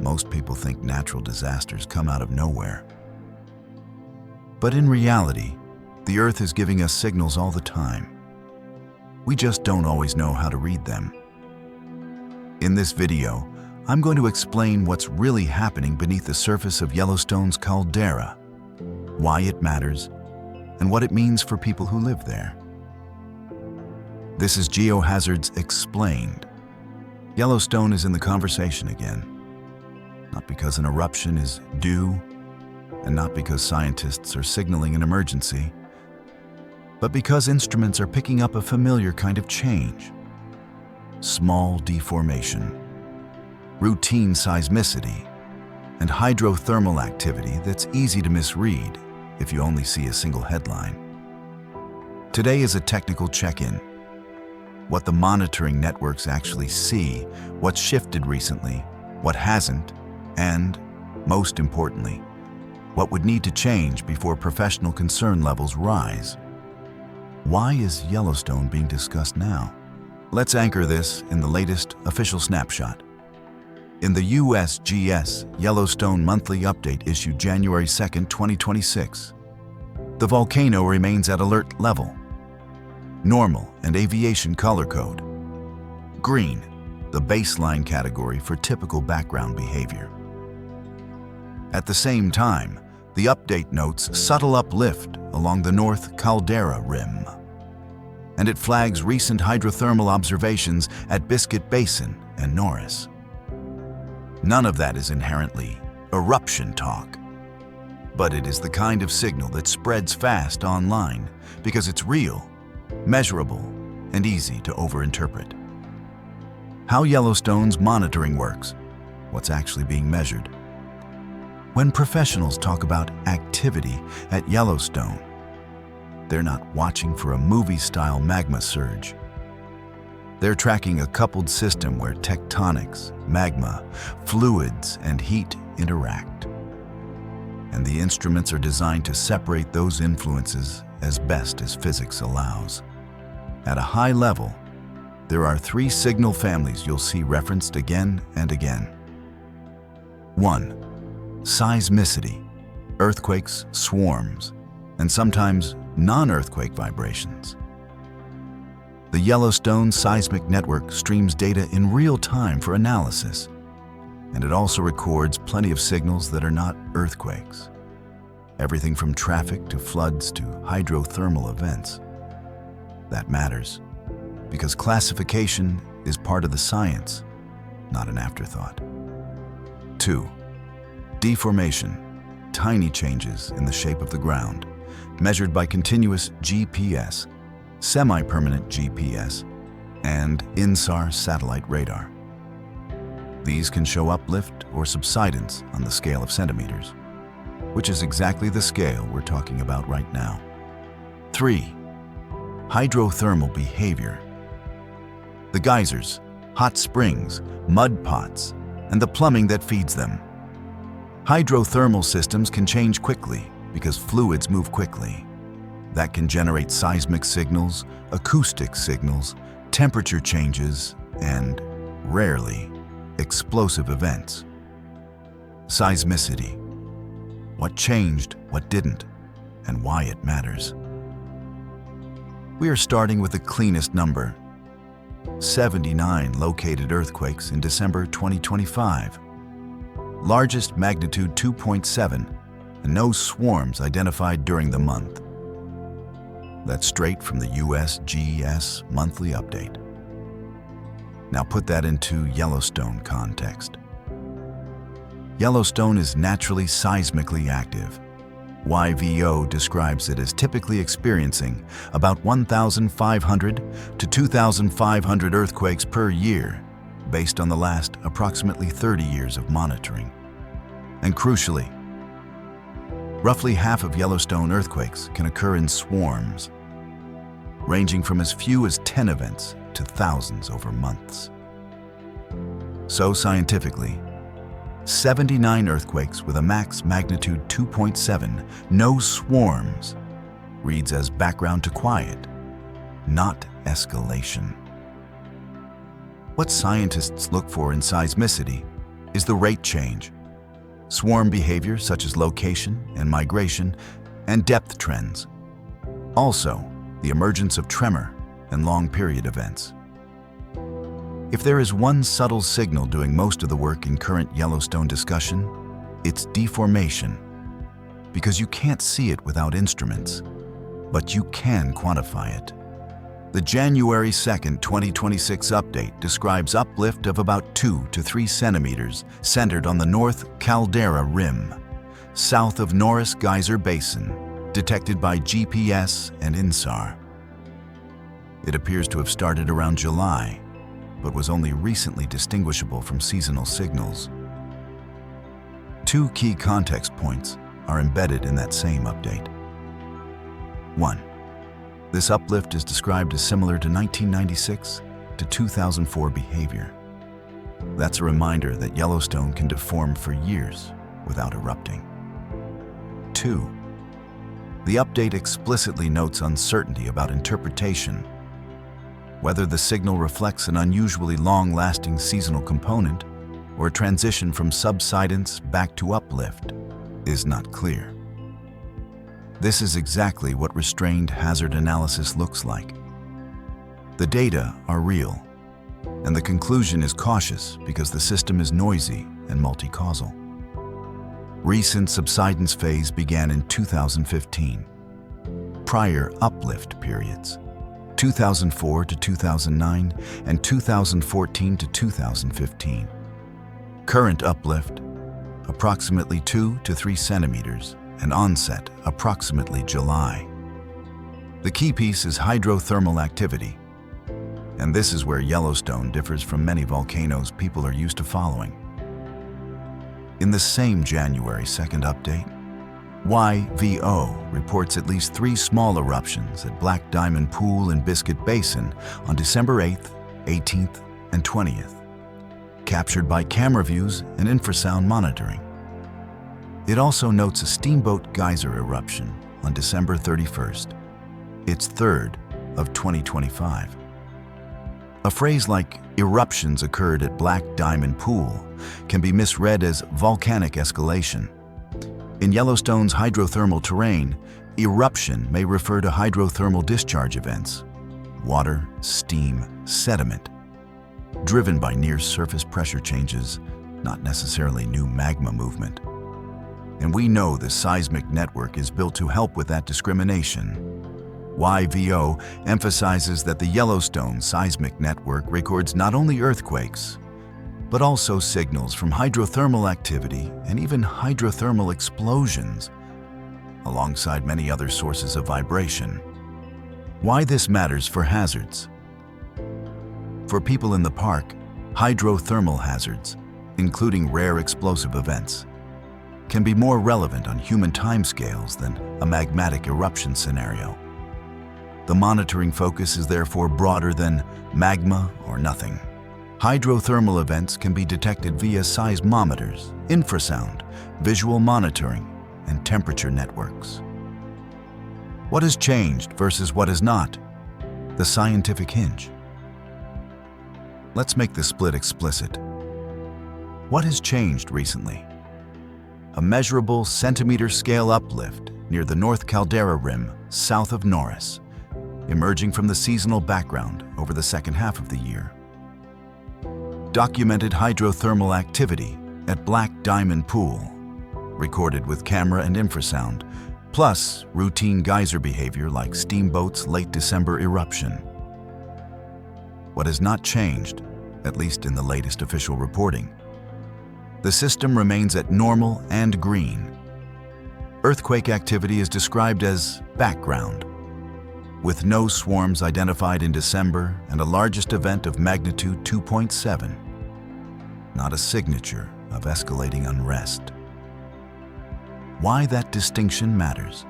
Most people think natural disasters come out of nowhere. But in reality, the Earth is giving us signals all the time. We just don't always know how to read them. In this video, I'm going to explain what's really happening beneath the surface of Yellowstone's caldera, why it matters, and what it means for people who live there. This is Geohazards Explained. Yellowstone is in the conversation again. Not because an eruption is due, and not because scientists are signaling an emergency, but because instruments are picking up a familiar kind of change. Small deformation, routine seismicity, and hydrothermal activity that's easy to misread if you only see a single headline. Today is a technical check-in. What the monitoring networks actually see, what's shifted recently, what hasn't, and, most importantly, what would need to change before professional concern levels rise. Why is Yellowstone being discussed now? Let's anchor this in the latest official snapshot. In the USGS Yellowstone monthly update issued January 2, 2026, the volcano remains at alert level. Normal and aviation color code. Green, the baseline category for typical background behavior. At the same time, the update notes subtle uplift along the north caldera rim, and it flags recent hydrothermal observations at Biscuit, Basin, and Norris. None of that is inherently eruption talk, but it is the kind of signal that spreads fast online because it's real, measurable, and easy to overinterpret. How Yellowstone's monitoring works, what's actually being measured. When professionals talk about activity at Yellowstone, they're not watching for a movie-style magma surge. They're tracking a coupled system where tectonics, magma, fluids, and heat interact. And the instruments are designed to separate those influences as best as physics allows. At a high level, there are three signal families you'll see referenced again and again. 1. Seismicity, earthquakes, swarms, and sometimes non-earthquake vibrations. The Yellowstone Seismic Network streams data in real time for analysis, and it also records plenty of signals that are not earthquakes. Everything from traffic to floods to hydrothermal events. That matters, because classification is part of the science, not an afterthought. 2. Deformation, tiny changes in the shape of the ground, measured by continuous GPS, semi-permanent GPS, and INSAR satellite radar. These can show uplift or subsidence on the scale of centimeters, which is exactly the scale we're talking about right now. 3. Hydrothermal behavior. The geysers, hot springs, mud pots, and the plumbing that feeds them. Hydrothermal systems can change quickly because fluids move quickly. That can generate seismic signals, acoustic signals, temperature changes, and, rarely, explosive events. Seismicity. What changed, what didn't, and why it matters. We are starting with the cleanest number. 79 located earthquakes in December 2025. Largest magnitude 2.7, and no swarms identified during the month. That's straight from the USGS monthly update. Now put that into Yellowstone context. Yellowstone is naturally seismically active. YVO describes it as typically experiencing about 1,500 to 2,500 earthquakes per year, based on the last approximately 30 years of monitoring. And crucially, roughly half of Yellowstone earthquakes can occur in swarms, ranging from as few as 10 events to thousands over months. So scientifically, 79 earthquakes with a max magnitude 2.7, no swarms, reads as background to quiet, not escalation. What scientists look for in seismicity is the rate change, swarm behavior such as location and migration, and depth trends. Also, the emergence of tremor and long-period events. If there is one subtle signal doing most of the work in current Yellowstone discussion, it's deformation. Because you can't see it without instruments, but you can quantify it. The January 2nd, 2026 update describes uplift of about 2 to 3 centimeters centered on the North Caldera Rim, south of Norris Geyser Basin, detected by GPS and INSAR. It appears to have started around July, but was only recently distinguishable from seasonal signals. 2 key context points are embedded in that same update. 1. This uplift is described as similar to 1996 to 2004 behavior. That's a reminder that Yellowstone can deform for years without erupting. 2. The update explicitly notes uncertainty about interpretation. Whether the signal reflects an unusually long-lasting seasonal component or a transition from subsidence back to uplift is not clear. This is exactly what restrained hazard analysis looks like. The data are real, and the conclusion is cautious because the system is noisy and multi-causal. Recent subsidence phase began in 2015. Prior uplift periods, 2004 to 2009 and 2014 to 2015. Current uplift, approximately 2 to 3 centimeters, and onset approximately July. The key piece is hydrothermal activity, and this is where Yellowstone differs from many volcanoes people are used to following. In the same January 2nd update, YVO reports at least 3 small eruptions at Black Diamond Pool and Biscuit Basin on December 8th, 18th, and 20th, captured by camera views and infrasound monitoring. It also notes a steamboat geyser eruption on December 31st, its third of 2025. A phrase like eruptions occurred at Black Diamond Pool can be misread as volcanic escalation. In Yellowstone's hydrothermal terrain, eruption may refer to hydrothermal discharge events, water, steam, sediment, driven by near-surface pressure changes, not necessarily new magma movement. And we know the seismic network is built to help with that discrimination. YVO emphasizes that the Yellowstone seismic network records not only earthquakes, but also signals from hydrothermal activity and even hydrothermal explosions, alongside many other sources of vibration. Why this matters for hazards? For people in the park, hydrothermal hazards, including rare explosive events, can be more relevant on human timescales than a magmatic eruption scenario. The monitoring focus is therefore broader than magma or nothing. Hydrothermal events can be detected via seismometers, infrasound, visual monitoring, and temperature networks. What has changed versus what has not? The scientific hinge. Let's make the split explicit. What has changed recently? A measurable centimeter-scale uplift near the North Caldera Rim, south of Norris, emerging from the seasonal background over the second half of the year. Documented hydrothermal activity at Black Diamond Pool, recorded with camera and infrasound, plus routine geyser behavior like steamboats' late December eruption. What has not changed, at least in the latest official reporting? The system remains at normal and green. Earthquake activity is described as background, with no swarms identified in December and a largest event of magnitude 2.7. Not a signature of escalating unrest. Why that distinction matters?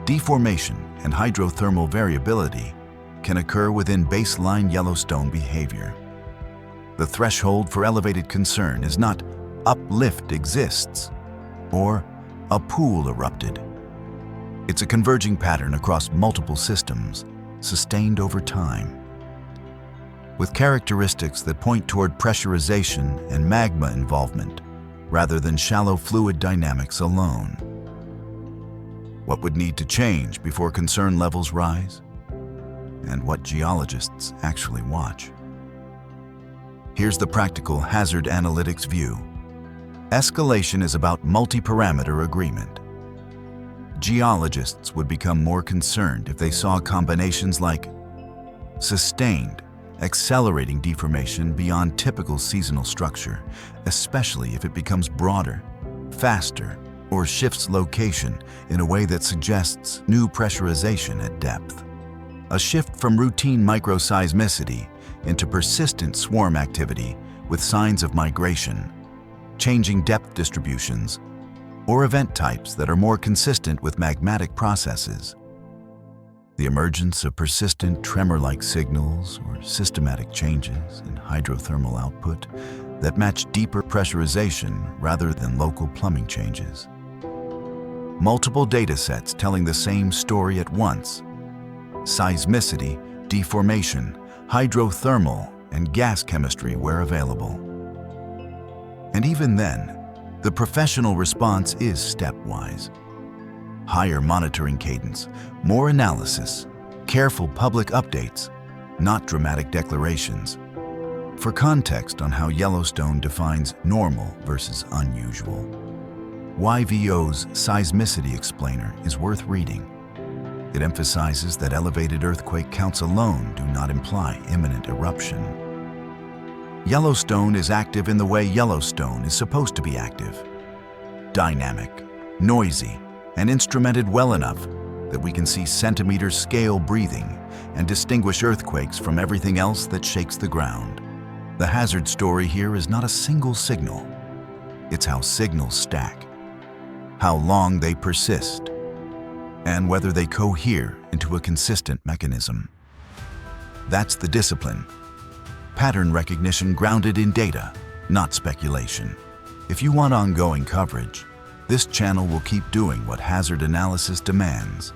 Deformation and hydrothermal variability can occur within baseline Yellowstone behavior. The threshold for elevated concern is not uplift exists or a pool erupted. It's a converging pattern across multiple systems, sustained over time. with characteristics that point toward pressurization and magma involvement, rather than shallow fluid dynamics alone. What would need to change before concern levels rise? And what geologists actually watch? Here's the practical hazard analytics view. Escalation is about multi-parameter agreement. Geologists would become more concerned if they saw combinations like sustained, accelerating deformation beyond typical seasonal structure, especially if it becomes broader, faster, or shifts location in a way that suggests new pressurization at depth. A shift from routine microseismicity into persistent swarm activity with signs of migration, changing depth distributions, or event types that are more consistent with magmatic processes. The emergence of persistent tremor-like signals or systematic changes in hydrothermal output that match deeper pressurization rather than local plumbing changes. Multiple data sets telling the same story at once. Seismicity, deformation, hydrothermal, and gas chemistry where available. And even then, the professional response is stepwise. Higher monitoring cadence, more analysis, careful public updates, not dramatic declarations. For context on how Yellowstone defines normal versus unusual, YVO's Seismicity Explainer is worth reading. It emphasizes that elevated earthquake counts alone do not imply imminent eruption. Yellowstone is active in the way Yellowstone is supposed to be active. Dynamic, noisy, and instrumented well enough that we can see centimeter-scale breathing and distinguish earthquakes from everything else that shakes the ground. The hazard story here is not a single signal. It's how signals stack, how long they persist, and whether they cohere into a consistent mechanism. That's the discipline. Pattern recognition grounded in data, not speculation. If you want ongoing coverage, this channel will keep doing what hazard analysis demands.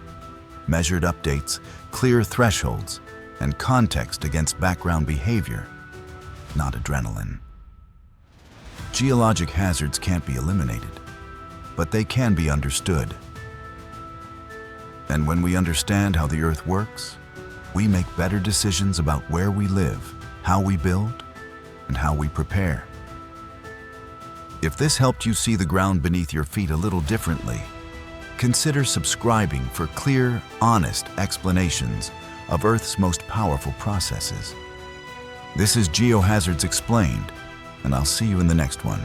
Measured updates, clear thresholds, and context against background behavior, not adrenaline. Geologic hazards can't be eliminated, but they can be understood. And when we understand how the Earth works, we make better decisions about where we live, how we build, and how we prepare. If this helped you see the ground beneath your feet a little differently, consider subscribing for clear, honest explanations of Earth's most powerful processes. This is Geohazards Explained, and I'll see you in the next one.